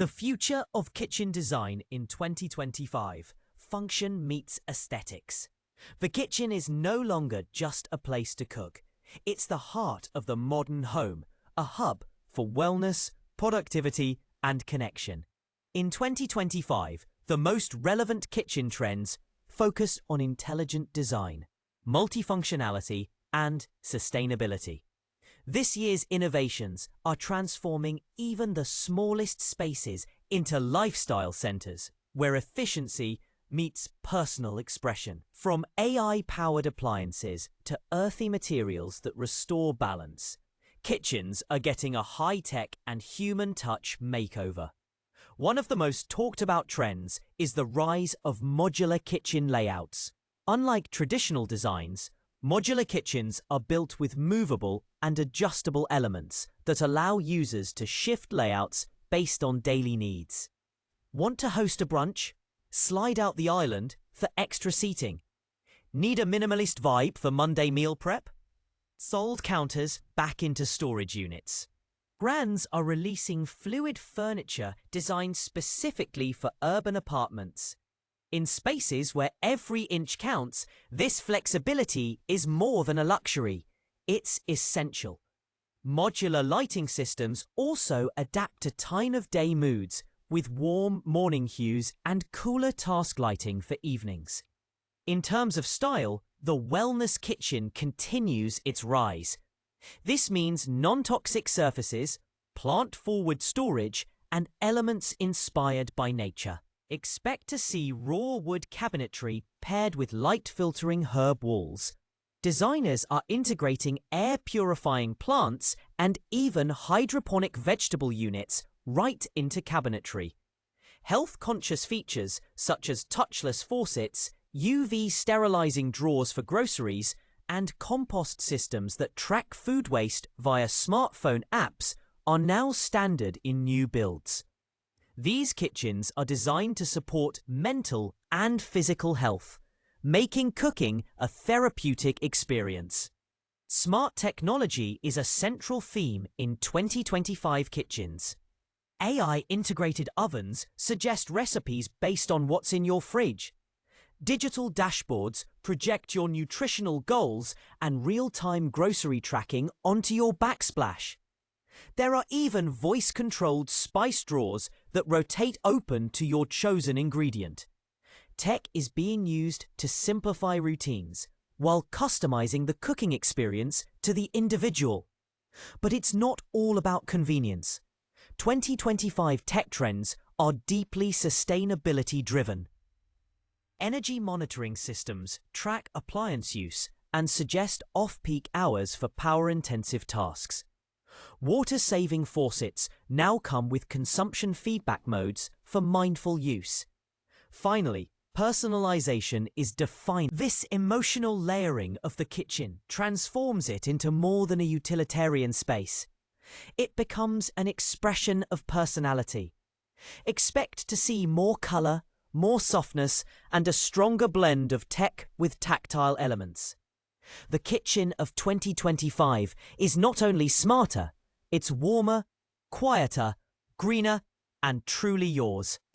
The future of kitchen design in 2025. Function meets aesthetics. The kitchen is no longer just a place to cook. It's the heart of the modern home, a hub for wellness, productivity, and connection. In 2025, the most relevant kitchen trends focus on intelligent design, multifunctionality, and sustainability. This year's innovations are transforming even the smallest spaces into lifestyle centers, where efficiency meets personal expression. From AI-powered appliances to earthy materials that restore balance, kitchens are getting a high-tech and human touch makeover. One of the most talked about trends is the rise of modular kitchen layouts. Unlike traditional designs, modular kitchens are built with movable and adjustable elements that allow users to shift layouts based on daily needs. Want to host a brunch? Slide out the island for extra seating. Need a minimalist vibe for Monday meal prep? Sold counters back into storage units. Brands are releasing fluid furniture designed specifically for urban apartments. In spaces where every inch counts, this flexibility is more than a luxury. It's essential. Modular lighting systems also adapt to time-of-day moods with warm morning hues and cooler task lighting for evenings. In terms of style, the wellness kitchen continues its rise. This means non-toxic surfaces, plant-forward storage, and elements inspired by nature. Expect to see raw wood cabinetry paired with light-filtering herb walls. Designers are integrating air-purifying plants and even hydroponic vegetable units right into cabinetry. Health-conscious features such as touchless faucets, UV sterilizing drawers for groceries, and compost systems that track food waste via smartphone apps are now standard in new builds. These kitchens are designed to support mental and physical health, making cooking a therapeutic experience. Smart technology is a central theme in 2025 kitchens. AI-integrated ovens suggest recipes based on what's in your fridge. Digital dashboards project your nutritional goals and real-time grocery tracking onto your backsplash. There are even voice-controlled spice drawers that rotate open to your chosen ingredient. Tech is being used to simplify routines while customizing the cooking experience to the individual. But it's not all about convenience. 2025 tech trends are deeply sustainability-driven. Energy monitoring systems track appliance use and suggest off-peak hours for power-intensive tasks. Water-saving faucets now come with consumption feedback modes for mindful use. Finally, personalization is defined. This emotional layering of the kitchen transforms it into more than a utilitarian space. It becomes an expression of personality. Expect to see more color, more softness, and a stronger blend of tech with tactile elements. The kitchen of 2025 is not only smarter, it's warmer, quieter, greener, and truly yours.